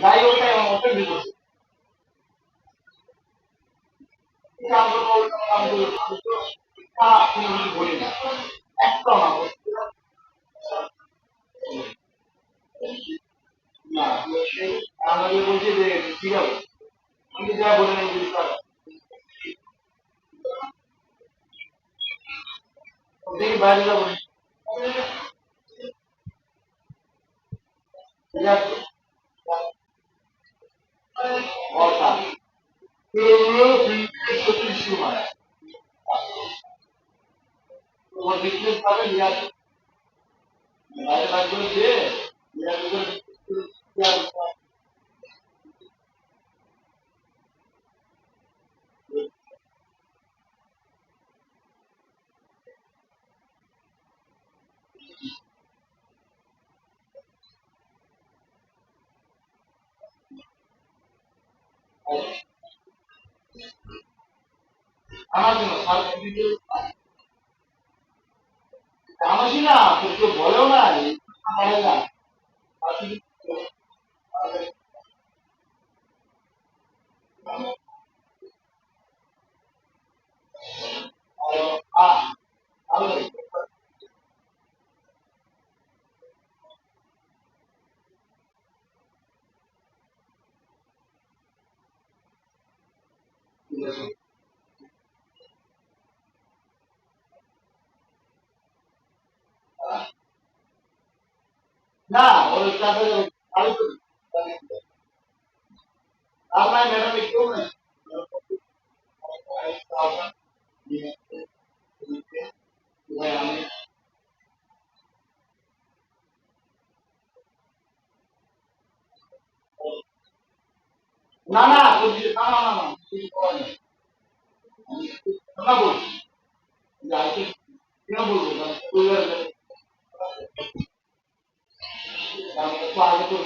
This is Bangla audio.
যাই ওটাই আমার মতে বিপরীত বলি না একটাও না না আমাকে বলছে যে ঠিক আছে আমি যা বলে নেই দেখি বাইরে যাবো অর্থাৎ সময় তোমার বিজনেস পাবে বাইরে বাইরে করে দিয়ে আমার জন্য জানাসি না কেউ বলেও না বলে না না ওই কাছে আপনার ম্যাডাম একটু না না না না না না কিছু করার নেই না বলছি যে আজকে কেন বলবো না পরিবার আগে তো